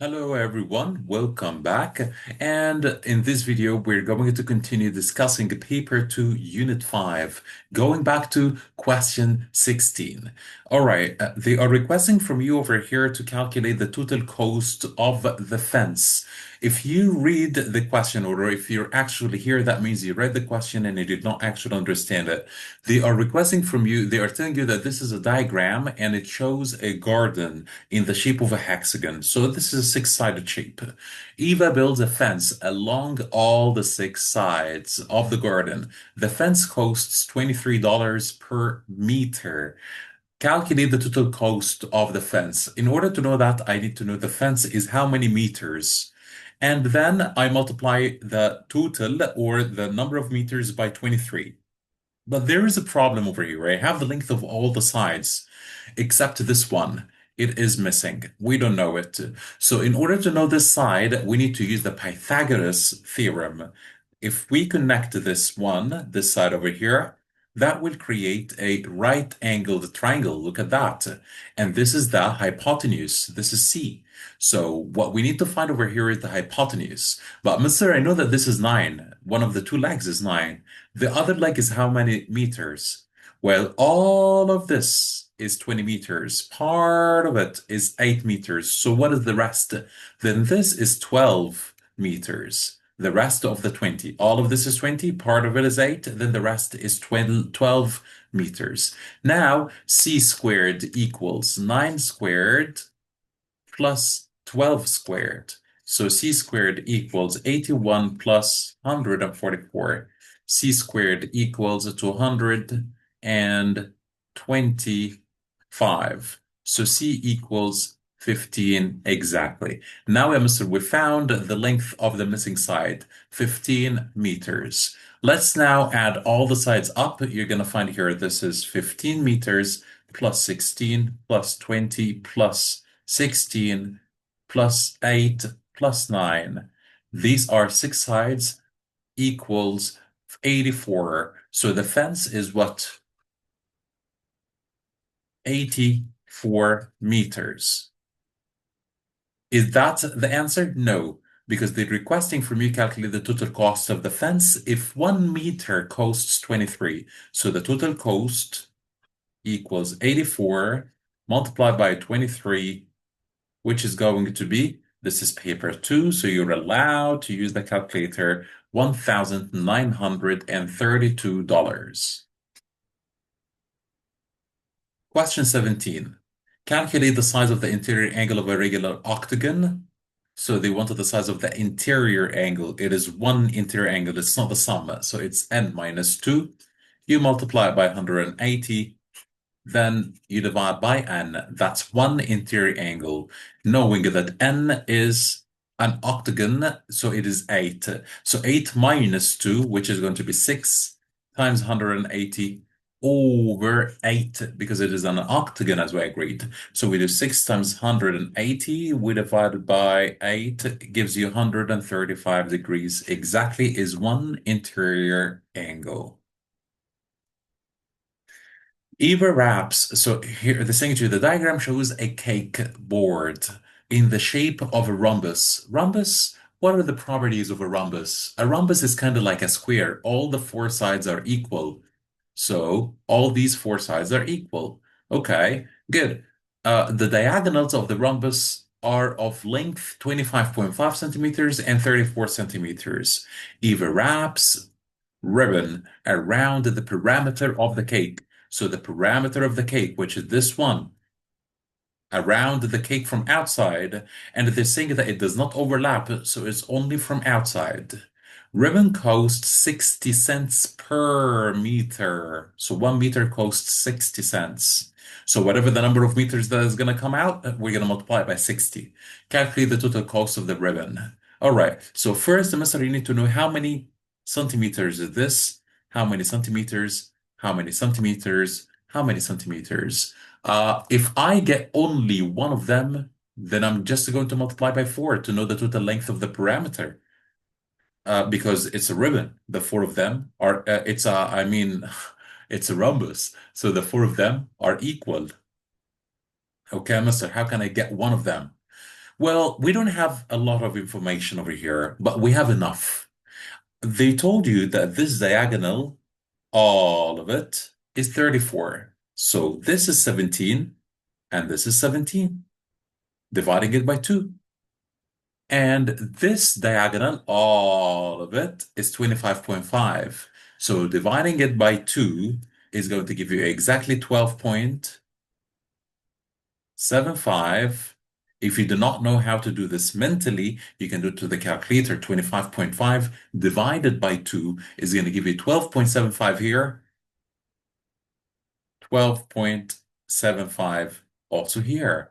Hello everyone, welcome back. And in this video, we're going to continue discussing paper 2, unit 5, going back to question 16. All right, they are requesting from you over here to calculate the total cost of the fence. If you read the question order, if you're actually here, that means you read the question and you did not actually understand it. They are requesting from you, they are telling you that this is a diagram and it shows a garden in the shape of a hexagon. So this is a six-sided shape. Eva builds a fence along all the six sides of the garden. The fence costs $23 per meter. Calculate the total cost of the fence. In order to know that, I need to know the fence is how many meters. And then I multiply the total or the number of meters by 23. But there is a problem over here. I have the length of all the sides, except this one. It is missing. We don't know it. So in order to know this side, we need to use the Pythagoras theorem. If we connect this side over here, that will create a right-angled triangle. Look at that. And this is the hypotenuse. This is C. So what we need to find over here is the hypotenuse. But Mr., I know that this is 9. One of the two legs is 9. The other leg is how many meters? Well, all of this is 20 meters. Part of it is 8 meters. So what is the rest? Then this is 12 meters. The rest of the 20. All of this is 20. Part of it is 8. Then the rest is 12 meters. Now, c squared equals 9 squared plus 12 squared. So c squared equals 81 plus 144. C squared equals 225. So C equals 15 exactly. Now, Mr. We found the length of the missing side, 15 meters. Let's now add all the sides up. You're going to find here this is 15 meters plus 16 plus 20 plus 16 plus 8 plus 9. These are six sides equals 84. So the fence is what? 84 meters. Is that the answer? No, because they're requesting from you calculate the total cost of the fence if 1 meter costs 23. So the total cost equals 84 multiplied by 23, which is going to be, this is paper 2, so you're allowed to use the calculator, $1,932. Question 17. Calculate the size of the interior angle of a regular octagon. So they wanted the size of the interior angle. It is one interior angle. It's not the sum. So it's n minus 2. You multiply it by 180. Then you divide by n. That's one interior angle. Knowing that n is an octagon, so it is 8. So 8 minus 2, which is going to be 6 times 180 over 8, because it is an octagon as we agreed. So we do 6 times 180, we divide by 8, it gives you 135 degrees. Exactly is one interior angle. Eva wraps, so here the thing to the diagram shows a cake board in the shape of a rhombus. Rhombus, what are the properties of a rhombus? A rhombus is kind of like a square. All the four sides are equal. So all these four sides are equal. Okay, good. The diagonals of the rhombus are of length 25.5 centimeters and 34 centimeters. Eva wraps ribbon around the perimeter of the cake. So the perimeter of the cake, which is this one, around the cake from outside, and they're saying that it does not overlap, so it's only from outside. Ribbon costs 60 cents per meter. So 1 meter costs 60 cents. So whatever the number of meters that is going to come out, we're going to multiply it by 60. Calculate the total cost of the ribbon. All right. So first, Mr. You need to know how many centimeters is this, how many centimeters, how many centimeters, how many centimeters. If I get only one of them, then I'm just going to multiply by 4 to know the total length of the parameter. Because it's a ribbon. The four of them are, it's a rhombus. So the four of them are equal. Okay, mister, how can I get one of them? Well, we don't have a lot of information over here, but we have enough. They told you that this diagonal, all of it, is 34. So this is 17, and this is 17, dividing it by 2. And this diagonal, all of it, is 25.5. So dividing it by 2 is going to give you exactly 12.75. If you do not know how to do this mentally, you can do it to the calculator. 25.5 divided by 2 is going to give you 12.75 here, 12.75 also here.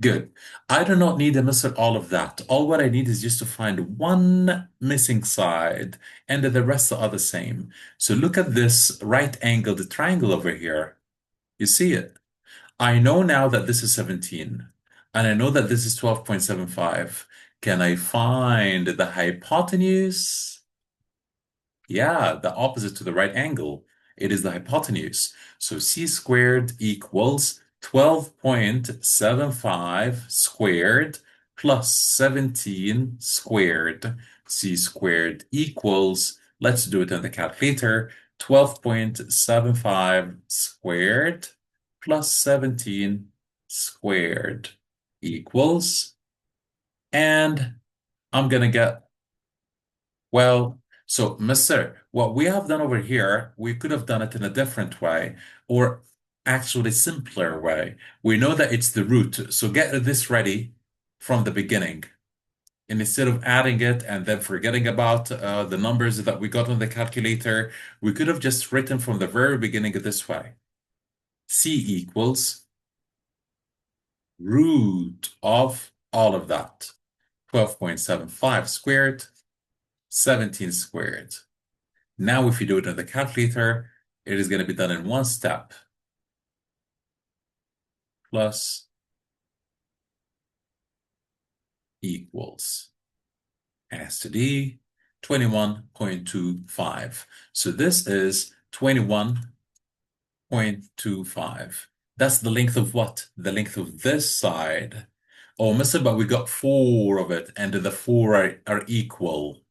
Good. I do not need to miss all of that. All what I need is just to find one missing side, and the rest are the same. So look at this right angle, the triangle over here. You see it? I know now that this is 17, and I know that this is 12.75. Can I find the hypotenuse? Yeah, the opposite to the right angle. It is the hypotenuse. So c squared equals 12.75 squared plus 17 squared. C squared equals, let's do it in the calculator, 12.75 squared plus 17 squared equals, and I'm gonna get, well, so, Mister, what we have done over here, we could have done it in a different way, or actually simpler way. We know that it's the root, so get this ready from the beginning. And instead of adding it and then forgetting about the numbers that we got on the calculator, we could have just written from the very beginning this way. C equals root of all of that. 12.75 squared, 17 squared. Now, if you do it on the calculator, it is going to be done in one step. Plus equals S to D 21.25. So this is 21.25. That's the length of what? The length of this side. Oh, mister, but we got 4 of it, and the 4 are equal.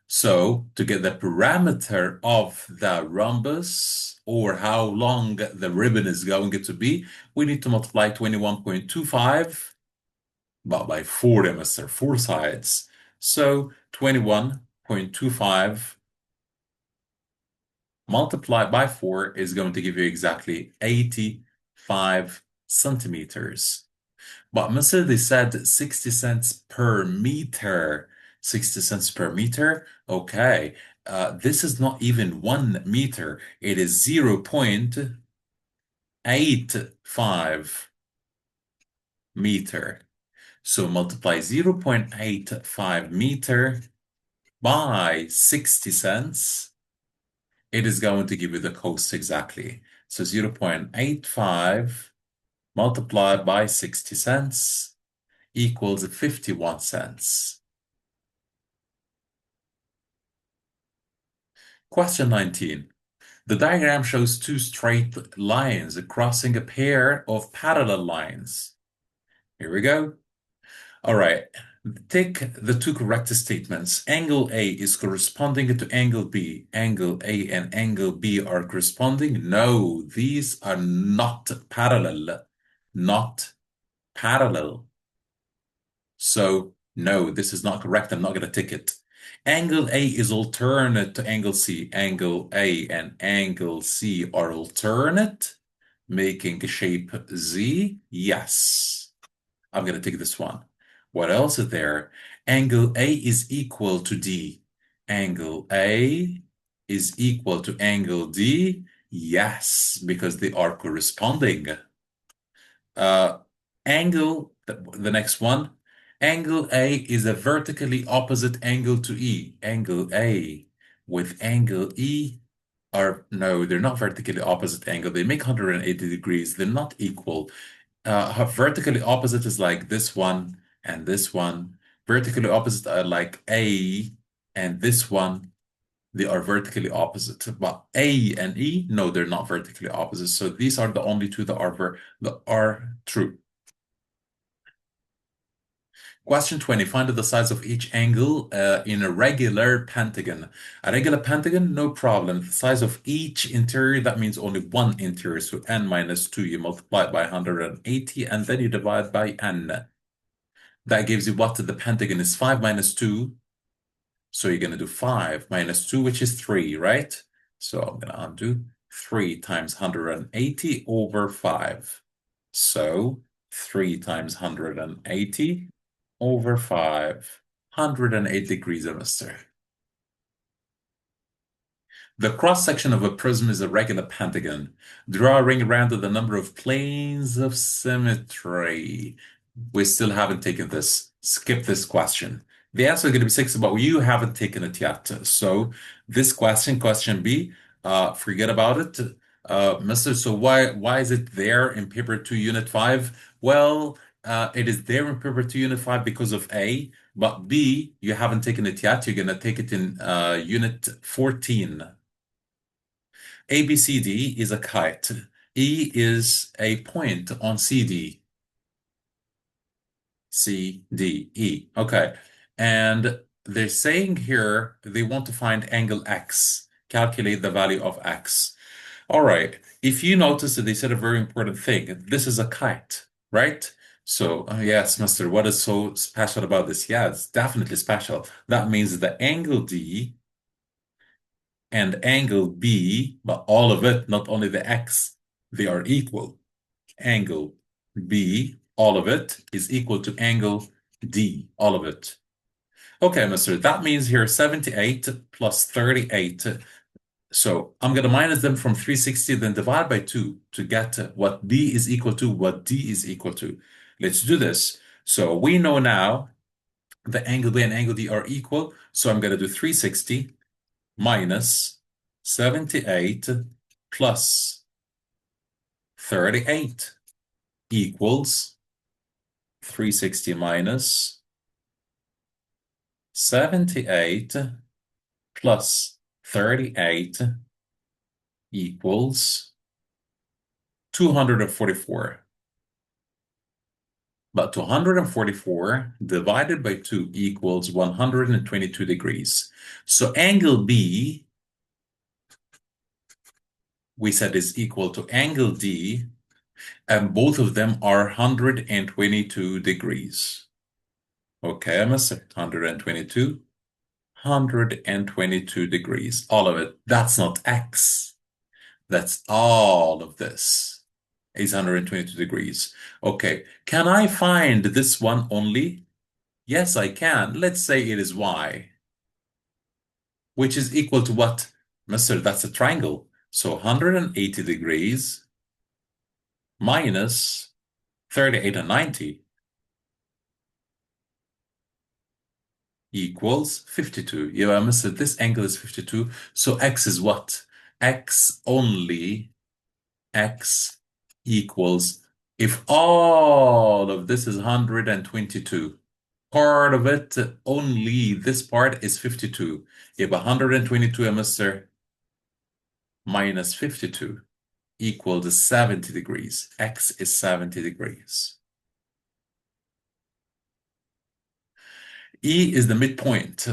So to get the parameter of the rhombus, or how long the ribbon is going to be, we need to multiply 21.25 but by 4, mister, 4 sides. So 21.25 multiplied by 4 is going to give you exactly 85 centimeters. But Mr. They said 60 cents per meter. 60 cents per meter? Okay. This is not even 1 meter. It is 0.85 meter. So multiply 0.85 meter by 60 cents. It is going to give you the cost exactly. So 0.85 multiplied by 60 cents equals 51 cents. Question 19. The diagram shows two straight lines crossing a pair of parallel lines. Here we go. All right. Take the two correct statements. Angle A is corresponding to angle B. Angle A and angle B are corresponding. No, these are not parallel. Not parallel. So, no, this is not correct. I'm not going to tick it. Angle A is alternate to angle C. Angle A and angle C are alternate, making a shape Z. Yes. I'm going to take this one. What else is there? Angle A is equal to D. Angle A is equal to angle D. Yes, because they are corresponding. Uh, the next one, angle A is a vertically opposite angle to E. Angle A with angle E are, no, they're not vertically opposite angle. They make 180 degrees. They're not equal. Vertically opposite is like this one and this one. Vertically opposite are like A and this one. They are vertically opposite. But A and E, no, they're not vertically opposite. So these are the only two that are true. Question 20. Find the size of each angle in a regular pentagon. A regular pentagon, no problem. The size of each interior, that means only one interior. So n minus 2, you multiply it by 180, and then you divide by n. That gives you what? The pentagon is 5 minus 2. So you're going to do 5 minus 2, which is 3, right? So I'm going to undo 3 times 180 over 5. So 3 times 180 over 5. 108 degrees, mister. The cross-section of a prism is a regular pentagon. Draw a ring around the number of planes of symmetry. We still haven't taken this. Skip this question. The answer is going to be 6, but you haven't taken it yet. So this question, question B, forget about it. Mister, so why is it there in paper 2, unit 5? Well, it is there in paper 2, unit 5 because of A, but B, you haven't taken it yet. You're going to take it in unit 14. ABCD is a kite. E is a point on CD. C, D, E. Okay. And they're saying here they want to find angle X, calculate the value of X. All right. If you notice that they said a very important thing, this is a kite, right? So, yes, Mister, what is so special about this? Yeah, it's definitely special. That means the angle D and angle B, but all of it, not only the X, they are equal. Angle B, all of it, is equal to angle D, all of it. Okay, mister, that means here 78 plus 38. So I'm going to minus them from 360, then divide by 2 to get what B is equal to, what D is equal to. Let's do this. So we know now the angle B and angle D are equal. So I'm going to do 360 minus 78 plus 38 equals 360 minus 78 plus 38 equals 244. But 244 divided by 2 equals 122 degrees. So angle B, we said, is equal to angle D, and both of them are 122 degrees. Okay, I'm a 122, 122 degrees. All of it. That's not X. That's all of this is 122 degrees. Okay, can I find this one only? Yes, I can. Let's say it is Y, which is equal to what? Mister, that's a triangle. So 180 degrees minus 38 and 90 equals 52. Yeah, Mister, this angle is 52. So X is what? X only, X equals, if all of this is 122, part of it, only this part is 52. If 122, Mister, minus 52 equals 70 degrees. X is 70 degrees. E is the midpoint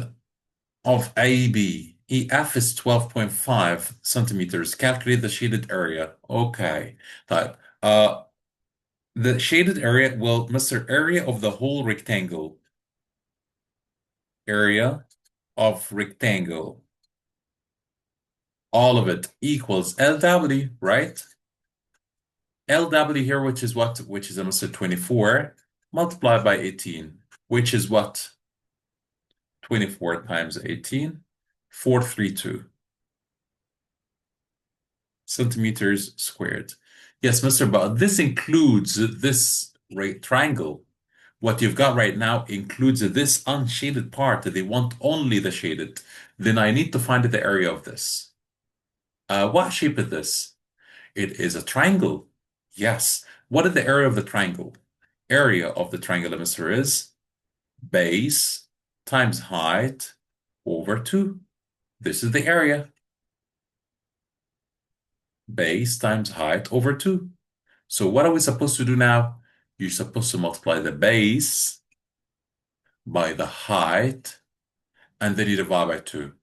of AB. EF is 12.5 centimeters. Calculate the shaded area. Okay. Type. The shaded area, well, Mr. Area of the whole rectangle. Area of rectangle. All of it equals LW, right? LW here, which is what? Which is, Mr. 24 multiplied by 18, which is what? 24 times 18, 432 centimeters squared. Yes, Mr. But this includes this right triangle. What you've got right now includes this unshaded part. They want only the shaded. Then I need to find the area of this. What shape is this? It is a triangle. Yes. What is the area of the triangle? Area of the triangle, Mr. is base times height over 2. This is the area. Base times height over 2. So what are we supposed to do now? You're supposed to multiply the base by the height, and then you divide by 2.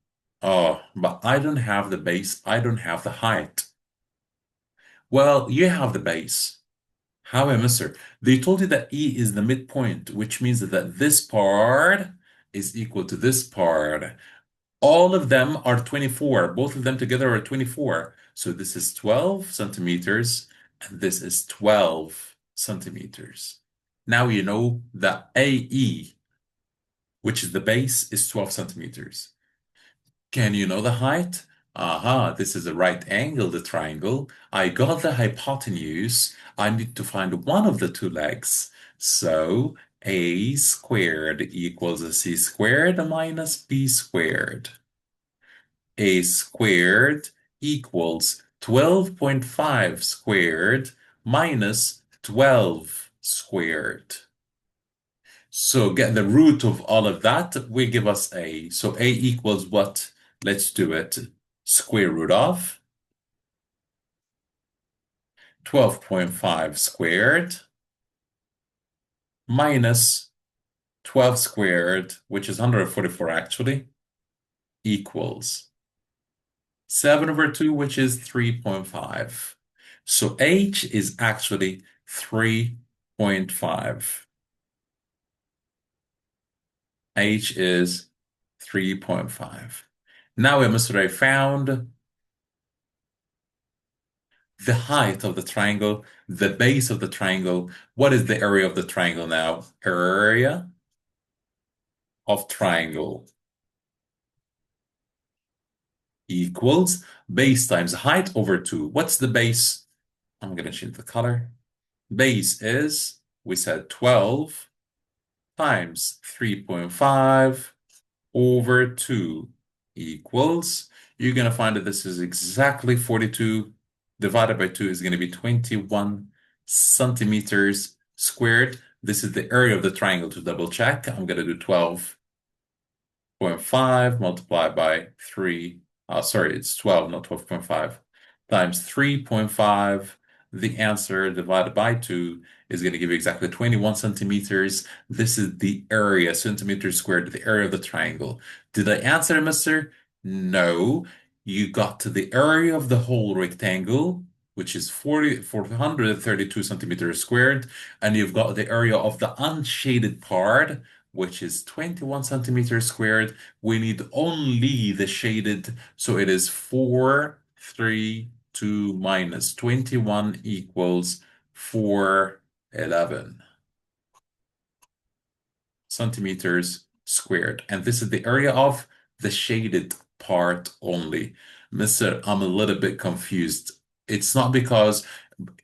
Oh, but I don't have the base. I don't have the height. Well, you have the base. How, mister? They told you that E is the midpoint, which means that this part is equal to this part. All of them are 24. Both of them together are 24. So this is 12 centimeters, and this is 12 centimeters. Now you know that AE, which is the base, is 12 centimeters. Can you know the height? Aha, this is a right angle, the triangle. I got the hypotenuse. I need to find one of the two legs. So a squared equals a c squared minus b squared. A squared equals 12.5 squared minus 12 squared. So get the root of all of that will give us a. So a equals what? Let's do it. Square root of 12.5 squared minus 12 squared, which is 144 actually, equals 7 over 2, which is 3.5. So h is actually 3.5. H is 3.5. Now, Mr. I found the height of the triangle, the base of the triangle. What is the area of the triangle now? Area of triangle equals base times height over 2. What's the base? I'm going to change the color. Base is, we said 12 times 3.5 over 2 equals, you're going to find that this is exactly 42 divided by 2 is going to be 21 centimeters squared. This is the area of the triangle. To double check, I'm going to do 12.5 multiplied by 3. Sorry, it's 12, not 12.5, times 3.5. The answer divided by 2 is going to give you exactly 21 centimeters. This is the area, centimeters squared, the area of the triangle. Did I answer, mister? No. You got to the area of the whole rectangle, which is 432 centimeters squared, and you've got the area of the unshaded part, which is 21 centimeters squared. We need only the shaded, so it is 432 minus 21 equals 411 centimeters squared. And this is the area of the shaded part only. Mister, I'm a little bit confused. It's not because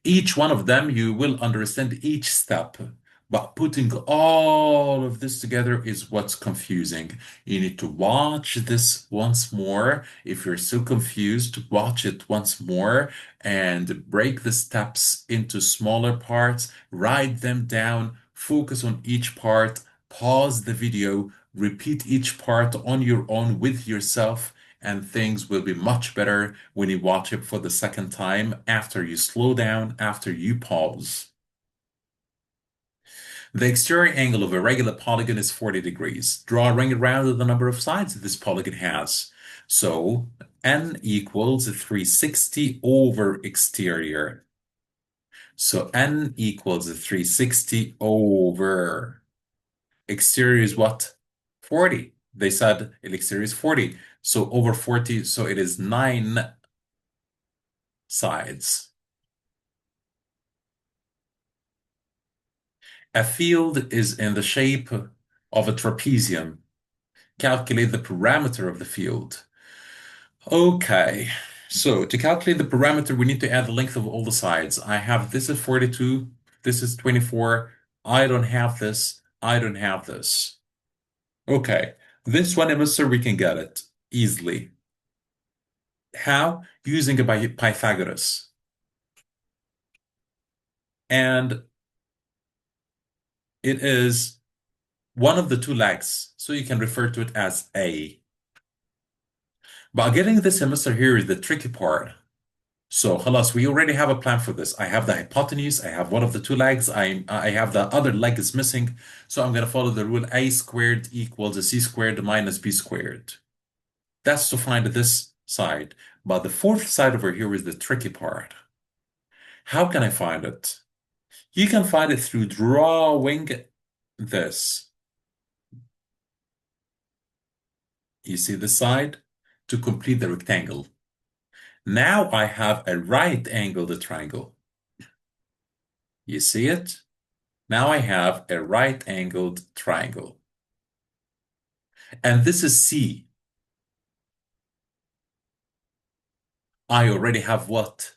each one of them, you will understand each step. But putting all of this together is what's confusing. You need to watch this once more. If you're still confused, watch it once more and break the steps into smaller parts, write them down, focus on each part, pause the video, repeat each part on your own with yourself, and things will be much better when you watch it for the second time after you slow down, after you pause. The exterior angle of a regular polygon is 40 degrees. Draw a ring around the number of sides that this polygon has. So n equals 360 over exterior. So n equals 360 over exterior is what? 40. They said exterior is 40. So over 40, so it is 9 sides. A field is in the shape of a trapezium. Calculate the parameter of the field. Okay, so to calculate the parameter, we need to add the length of all the sides. I have this is 42, this is 24. I don't have this, I don't have this. Okay, this one, Mr. We can get it easily. How? Using a Pythagoras. And it is one of the two legs, so you can refer to it as A. But getting this semester here is the tricky part. So, خلاص, we already have a plan for this. I have the hypotenuse, I have one of the two legs, I have the other leg is missing. So I'm going to follow the rule a squared equals c squared minus b squared. That's to find this side. But the fourth side over here is the tricky part. How can I find it? You can find it through drawing this. You see the side? To complete the rectangle. Now I have a right-angled triangle. You see it? Now I have a right-angled triangle. And this is C. I already have what?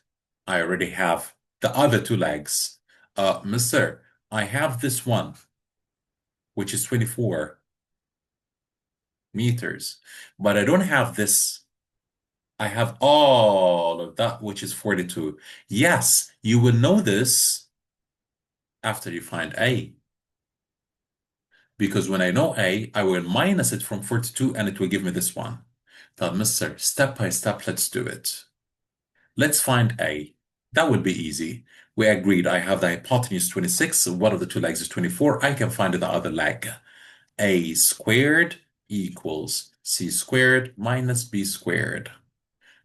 I already have the other two legs. Mister, I have this one, which is 24 meters, but I don't have this. I have all of that, which is 42. Yes, you will know this after you find A. Because when I know A, I will minus it from 42 and it will give me this one. Thought, mister, step by step, let's do it. Let's find A. That would be easy. We agreed I have the hypotenuse 26, so one of the two legs is 24. I can find the other leg. A squared equals C squared minus B squared.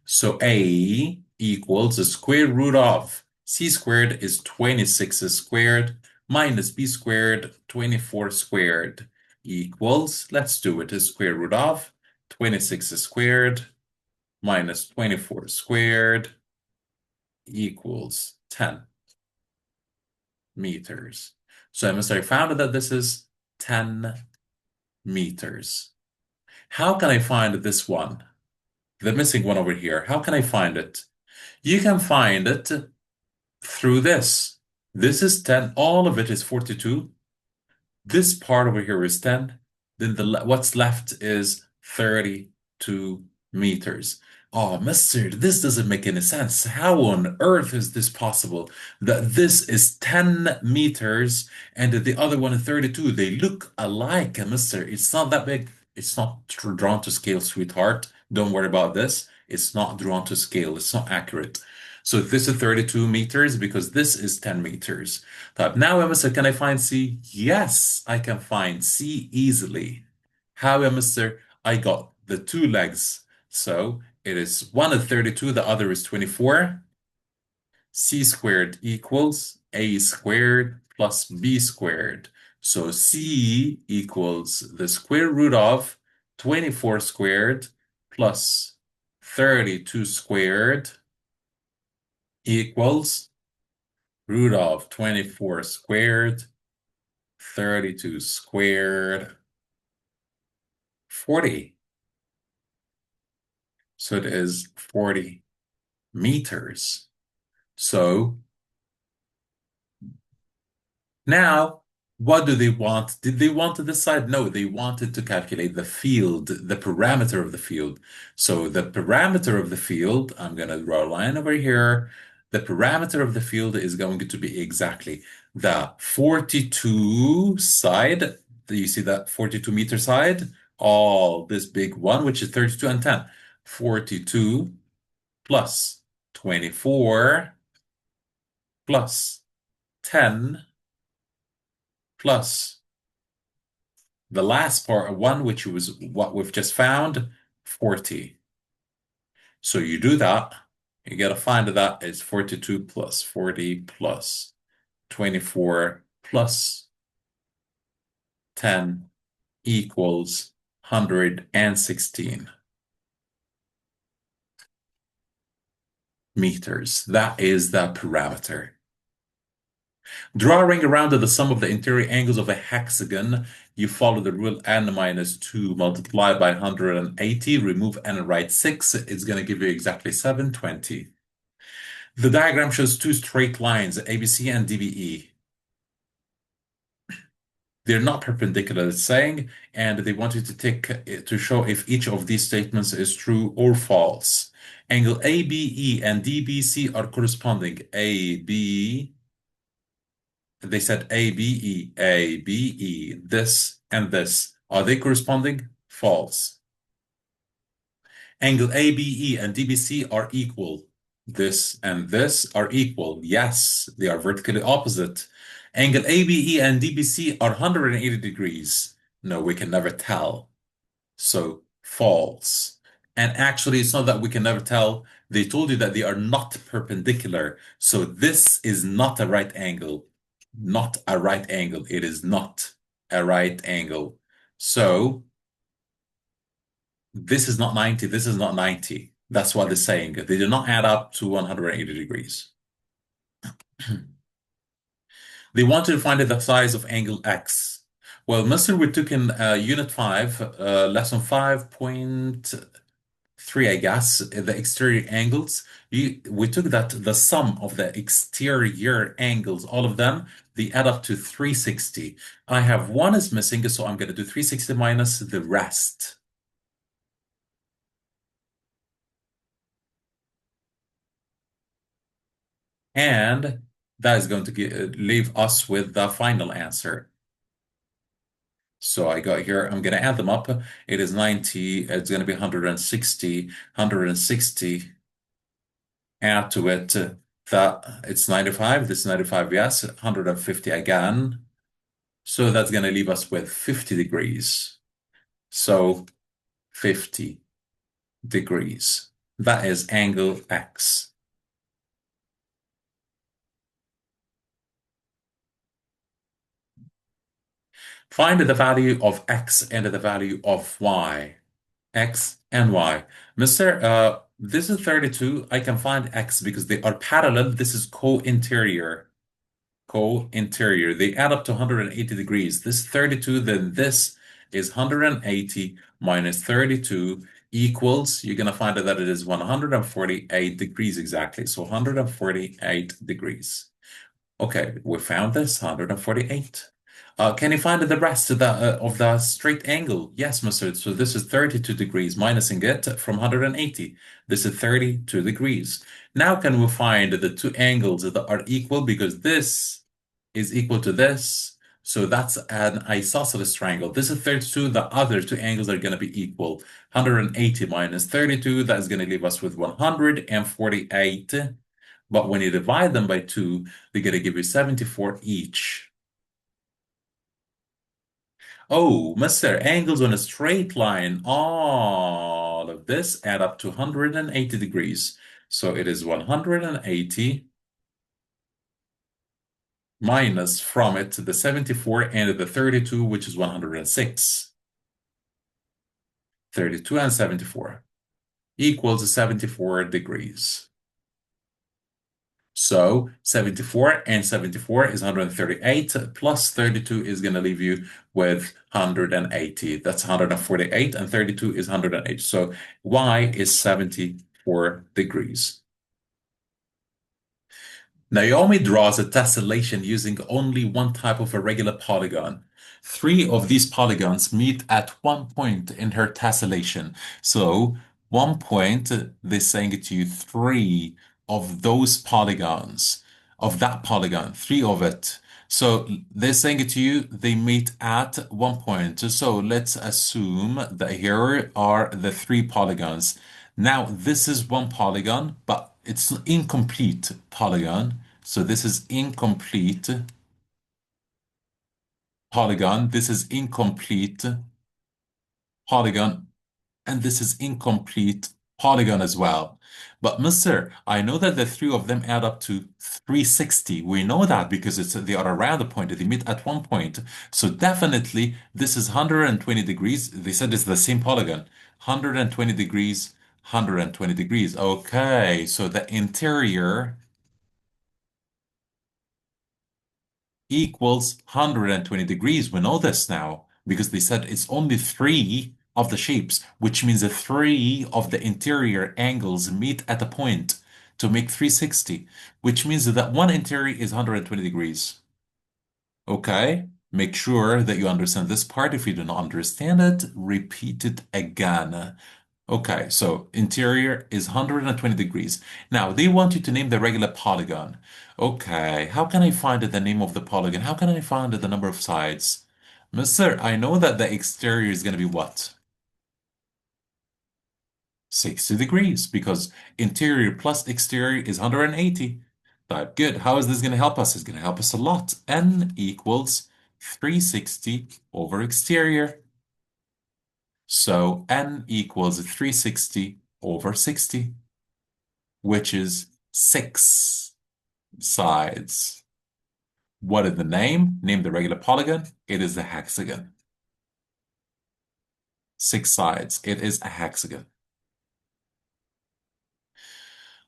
So A equals the square root of C squared is 26 squared minus B squared, 24 squared equals, let's do it, the square root of 26 squared minus 24 squared equals 10 meters. So I found that this is 10 meters. How can I find this one? The missing one over here. How can I find it? You can find it through this. This is 10. All of it is 42. This part over here is 10. Then what's left is 32 meters. Oh, mister, this doesn't make any sense. How on earth is this possible? That this is 10 meters and the other one is 32. They look alike, mister. It's not that big. It's not drawn to scale, sweetheart. Don't worry about this. It's not drawn to scale. It's not accurate. So this is 32 meters because this is 10 meters. But now, mister, can I find C? Yes, I can find C easily. How, mister? I got the two legs. So it is one is 32, the other is 24. C squared equals A squared plus B squared. So C equals the square root of 24 squared plus 32 squared equals root of 24 squared, 32 squared, 40. So it is 40 meters. So now, what do they want? Did they want to decide? No, they wanted to calculate the field, the parameter of the field. So the parameter of the field, I'm going to draw a line over here. The parameter of the field is going to be exactly the 42 side. Do you see that 42 meter side? All this big one, which is 32 and 10. 42 plus 24 plus 10 plus the last part, one, which was what we've just found, 40. So you do that, you got to find that is 42 plus 40 plus 24 plus 10 equals 116 meters. That is the parameter. Draw a ring around the sum of the interior angles of a hexagon. You follow the rule n minus 2 multiplied by 180. Remove n and write 6. It's going to give you exactly 720. The diagram shows two straight lines, ABC and DBE. They're not perpendicular, it's saying, and they want you to take to show if each of these statements is true or false. Angle ABE and DBC are corresponding. AB, they said ABE, ABE, this and this. Are they corresponding? False. Angle ABE and DBC are equal. This and this are equal. Yes, they are vertically opposite. Angle ABE and DBC are 180 degrees. No, we can never tell. So false. And actually, it's not that we can never tell. They told you that they are not perpendicular. So this is not a right angle. Not a right angle. It is not a right angle. So this is not 90. This is not 90. That's what they're saying. They do not add up to 180 degrees. They wanted to find the size of angle X. Well, Mr. We took in Unit 5, Lesson 5.3, I guess, the exterior angles. We took that the sum of the exterior angles, all of them, they add up to 360. I have one is missing, so I'm going to do 360 minus the rest. And that is going to leave us with the final answer. So I got here, I'm going to add them up. It is 90, it's going to be 160, 160, add to it that it's 95, this 95, yes, 150 again. So that's going to leave us with 50 degrees. So 50 degrees. That is angle X. Find the value of X and the value of Y. X and Y. Mr. This is 32. I can find X because they are parallel. This is co-interior. Co-interior. They add up to 180 degrees. This 32, then this is 180 minus 32 equals, you're going to find that it is 148 degrees exactly. So 148 degrees. Okay, we found this 148. Can you find the rest of the straight angle? Yes, Masood. So this is 32 degrees, minusing it from 180. This is 32 degrees. Now can we find the two angles that are equal because this is equal to this. So that's an isosceles triangle. This is 32. The other two angles are going to be equal. 180 minus 32, that's going to leave us with 148. But when you divide them by 2, they're going to give you 74 each. Oh, Mr. Angles on a straight line, all of this add up to 180 degrees. So it is 180 minus from it the 74 and the 32, which is 106. 32 and 74 equals 74 degrees. So 74 and 74 is 138 plus 32 is going to leave you with 180. That's 148 and 32 is 108. So Y is 74 degrees. Naomi draws a tessellation using only one type of irregular polygon. Three of these polygons meet at one point in her tessellation. So, one point, they're saying to you three of those polygons, of that polygon, three of it. So, they're saying to you they meet at one point. So, let's assume that here are the three polygons. Now, this is one polygon, but it's an incomplete polygon. So this is incomplete polygon. This is incomplete polygon. And this is incomplete polygon as well. But Mister, I know that the three of them add up to 360. We know that because they are around the point. They meet at one point. So definitely this is 120 degrees. They said it's the same polygon. 120 degrees, 120 degrees. Okay, so the interior equals 120 degrees. We know this now because they said it's only three of the shapes, which means that three of the interior angles meet at a point to make 360, which means that one interior is 120 degrees. Okay? Make sure that you understand this part. If you do not understand it, repeat it again. Okay, so interior is 120 degrees. Now, they want you to name the regular polygon. Okay, how can I find the name of the polygon? How can I find the number of sides? Mister, I know that the exterior is going to be what? 60 degrees because interior plus exterior is 180. But good. How is this going to help us? It's going to help us a lot. N equals 360 over exterior. So N equals 360 over 60, which is 6 sides. What is the name? Name the regular polygon. It is the hexagon. 6 sides. It is a hexagon.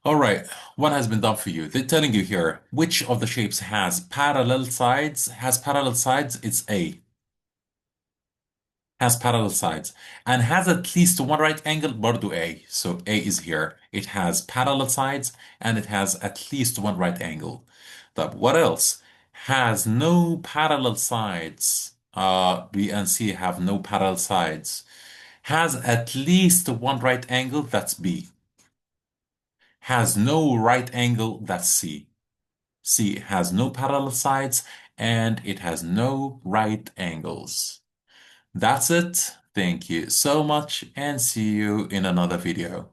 All right, what has been done for you? They're telling you here which of the shapes has parallel sides. Has parallel sides, it's A. Has parallel sides. And has at least one right angle, برضو A. So A is here. It has parallel sides and it has at least one right angle. But what else? Has no parallel sides. B and C have no parallel sides. Has at least one right angle, that's B. Has no right angle, that's C. C has no parallel sides and it has no right angles. That's it. Thank you so much and see you in another video.